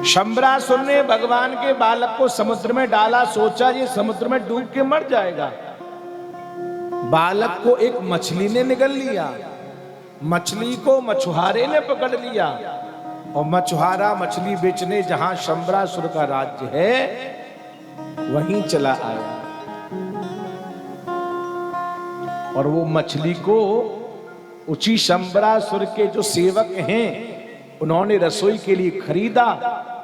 शंबरासुर ने भगवान के बालक को समुद्र में डाला, सोचा ये समुद्र में डूब के मर जाएगा। बालक को एक मछली ने निगल लिया, मछली को मछुआरे ने पकड़ लिया और मछुआरा मछली बेचने जहां शंबरासुर का राज्य है वहीं चला आया और वो मछली को उसी शंबरासुर के जो सेवक हैं उन्होंने रसोई के लिए खरीदा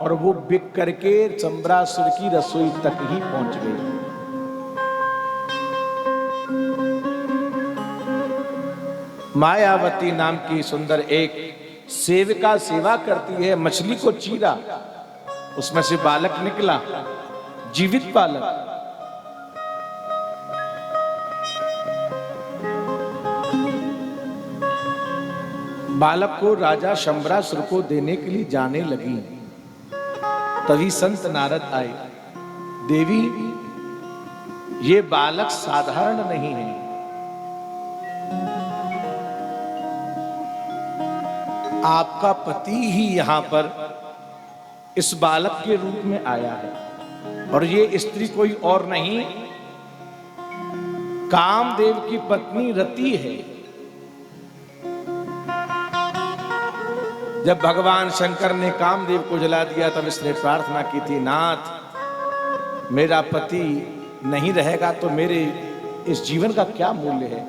और वो बिक करके शंबरासुर की रसोई तक ही पहुंच गई। मायावती नाम की सुंदर एक सेविका सेवा करती है, मछली को चीरा, उसमें से बालक निकला, जीवित बालक। बालक को राजा शंबरासुर को देने के लिए जाने लगी। तभी संत नारद आए, देवी ये बालक साधारण नहीं है, आपका पति ही यहां पर इस बालक के रूप में आया है और ये स्त्री कोई और नहीं कामदेव की पत्नी रति है। जब भगवान शंकर ने कामदेव को जला दिया तब इसने प्रार्थना की थी, नाथ मेरा पति नहीं रहेगा तो मेरे इस जीवन का क्या मूल्य है।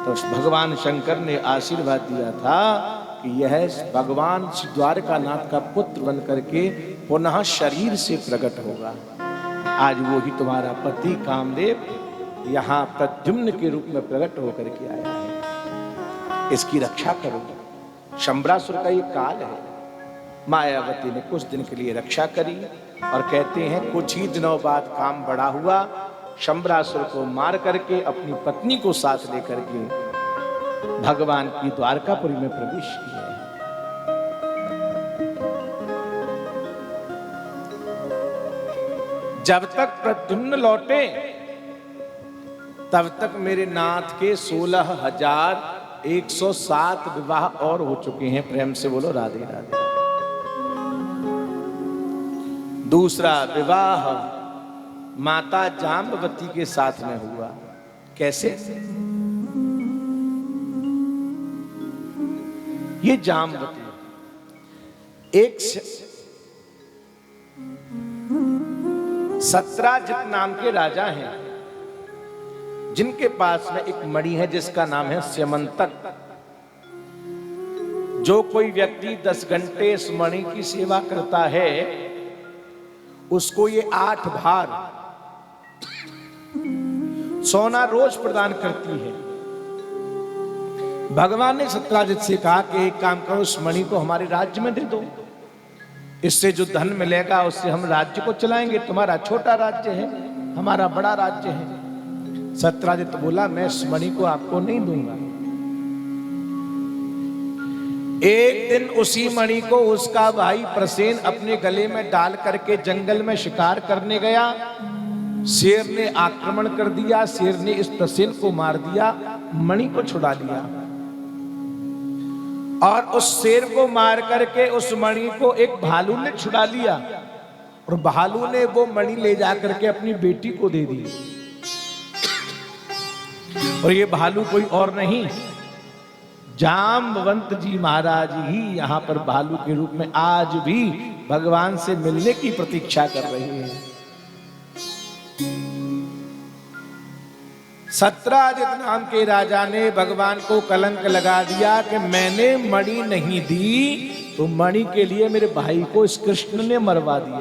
तो भगवान शंकर ने आशीर्वाद दिया था कि यह भगवान द्वारकानाथ का पुत्र बन करके पुनः शरीर से प्रकट होगा। आज वो ही तुम्हारा पति कामदेव यहाँ प्रद्युम्न के रूप में प्रकट होकर के आया है, इसकी रक्षा करो। शंबरासुर का ये काल है। मायावती ने कुछ दिन के लिए रक्षा करी और कहते हैं कुछ ही दिनों बाद काम बड़ा हुआ, शंबरासुर को मार करके अपनी पत्नी को साथ लेकर के भगवान की द्वारकापुरी में प्रवेश किया। जब तक प्रद्युम्न लौटे तब तक मेरे नाथ के 16,107 विवाह और हो चुके हैं। प्रेम से बोलो राधे राधे। दूसरा विवाह माता जाम्बवती के साथ में हुआ। कैसे? ये जाम्बवती एक सत्राजित नाम के राजा हैं जिनके पास में एक मणि है जिसका नाम है स्यमंतक। जो कोई व्यक्ति 10 घंटे इस मणि की सेवा करता है उसको ये 8 भार सोना रोज प्रदान करती है। भगवान ने सत्राजित से कहा कि एक काम करो, उस मणि को हमारे राज्य में दे दो, इससे जो धन मिलेगा उससे हम राज्य को चलाएंगे। तुम्हारा छोटा राज्य है, हमारा बड़ा राज्य है। सत्राजित बोला मैं इस मणि को आपको नहीं दूंगा। एक दिन उसी मणि को उसका भाई प्रसेन अपने गले में डाल करके जंगल में शिकार करने गया। शेर ने आक्रमण कर दिया, शेर ने इस प्रसेन को मार दिया, मणि को छुड़ा लिया और उस शेर को मार करके उस मणि को एक भालू ने छुड़ा लिया और भालू ने वो मणि ले जाकर के अपनी बेटी को दे दी। और ये भालू कोई और नहीं, जाम्बवंत जी महाराज ही यहाँ पर भालू के रूप में आज भी भगवान से मिलने की प्रतीक्षा कर रहे हैं। सत्राजित नाम के राजा ने भगवान को कलंक लगा दिया कि मैंने मणि नहीं दी तो मणि के लिए मेरे भाई को इस कृष्ण ने मरवा दिया।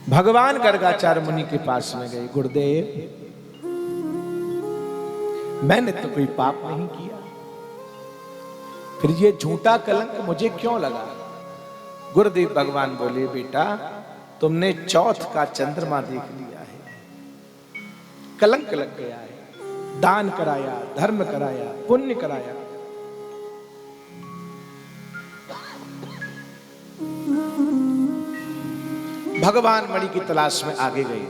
भगवान गर्गाचार्य मुनि के पास में गए, गुरुदेव मैंने तो कोई पाप नहीं किया, फिर ये झूठा कलंक मुझे क्यों लगा? गुरुदेव भगवान बोले, बेटा तुमने चौथ का चंद्रमा देख लिया है, कलंक लग गया है। दान कराया, धर्म कराया, पुण्य कराया, भगवान मणि की तलाश में आगे गए।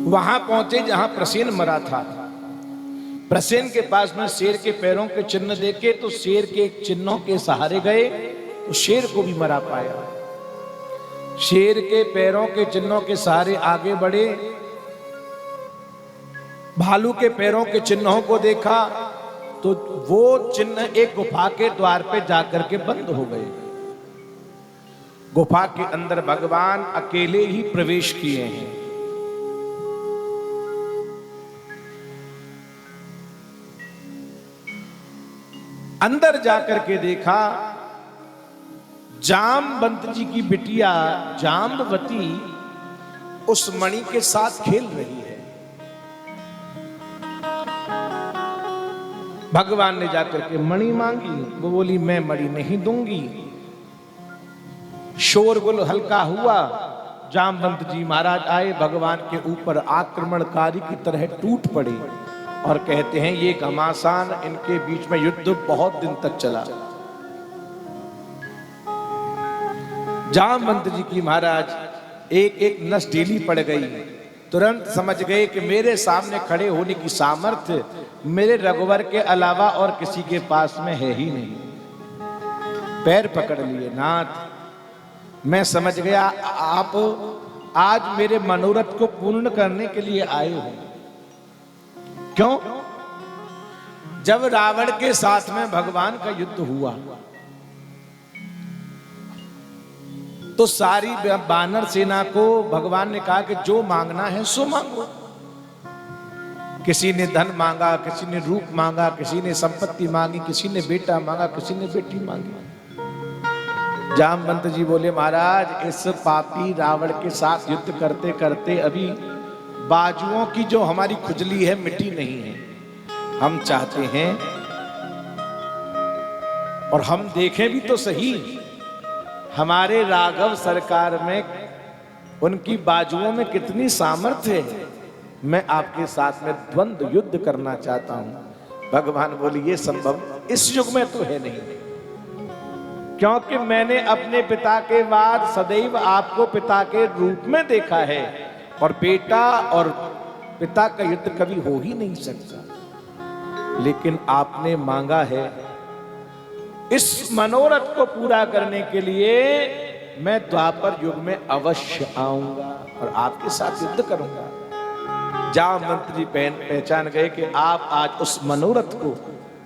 वहां पहुंचे जहां प्रसेन मरा था। प्रसेन के पास में शेर के पैरों के चिन्ह देखे तो शेर के चिन्हों के सहारे गए तो शेर को भी मरा पाया। शेर के पैरों के चिन्हों के सहारे आगे बढ़े, भालू के पैरों के चिन्हों को देखा तो वो चिन्ह एक गुफा के द्वार पे जाकर के बंद हो गए। गुफा के अंदर भगवान अकेले ही प्रवेश किए हैं। अंदर जाकर के देखा जामवंत जी की बिटिया जाम्बवती उस मणि के साथ खेल रही है। भगवान ने जाकर के मणि मांगी, वो बोली मैं मणि नहीं दूंगी। शोरगुल हल्का हुआ, जामवंत जी महाराज आए, भगवान के ऊपर आक्रमणकारी की तरह टूट पड़े और कहते हैं ये घमासान, इनके बीच में युद्ध बहुत दिन तक चला। जामवंत जी की महाराज एक एक नस ढीली पड़ गई। तुरंत समझ गए कि मेरे सामने खड़े होने की सामर्थ्य मेरे रघुवर के अलावा और किसी के पास में है ही नहीं। पैर पकड़ लिए, नाथ मैं समझ गया आप आज मेरे मनोरथ को पूर्ण करने के लिए आए हो। क्यों? जब रावण के साथ में भगवान का युद्ध हुआ तो सारी बानर सेना को भगवान ने कहा कि जो मांगना है सो मांगो। किसी ने धन मांगा, किसी ने रूप मांगा, किसी ने संपत्ति मांगी, किसी ने बेटा मांगा, किसी ने बेटी मांगी। जामवंत जी बोले महाराज इस पापी रावण के साथ युद्ध करते करते अभी बाजुओं की जो हमारी खुजली है मिटी नहीं है। हम चाहते हैं और हम देखें भी तो सही, हमारे राघव सरकार में उनकी बाजुओं में कितनी सामर्थ्य है। मैं आपके साथ में द्वंद्व युद्ध करना चाहता हूं। भगवान बोले ये संभव इस युग में तो है नहीं, क्योंकि मैंने अपने पिता के बाद सदैव आपको पिता के रूप में देखा है और बेटा और पिता का युद्ध कभी हो ही नहीं सकता। लेकिन आपने मांगा है, इस मनोरथ को पूरा करने के लिए मैं द्वापर युग में अवश्य आऊंगा और आपके साथ युद्ध करूंगा। जामवंत जी पहचान गए कि आप आज उस मनोरथ को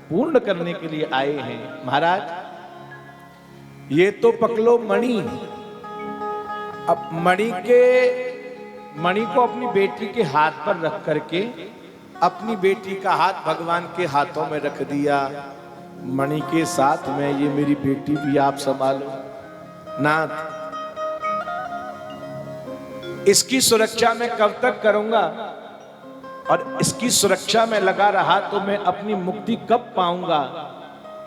पूर्ण करने के लिए आए हैं। महाराज ये तो पकलो मणि, अब मणि को अपनी बेटी के हाथ पर रख करके अपनी बेटी का हाथ भगवान के हाथों में रख दिया। मणि के साथ में ये मेरी बेटी भी आप संभालो नाथ, इसकी सुरक्षा मैं कब तक करूंगा और इसकी सुरक्षा में लगा रहा तो मैं अपनी मुक्ति कब पाऊंगा।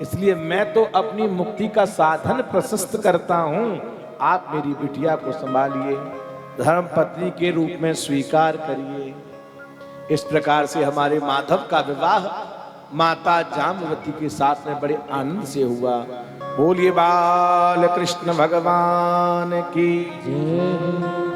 इसलिए मैं तो अपनी मुक्ति का साधन प्रशस्त करता हूं, आप मेरी बिटिया को संभालिए, धर्म पत्नी के रूप में स्वीकार करिए। इस प्रकार से हमारे माधव का विवाह माता जाम्बवती के साथ में बड़े आनंद से हुआ। बोलिए बाल कृष्ण भगवान की जय।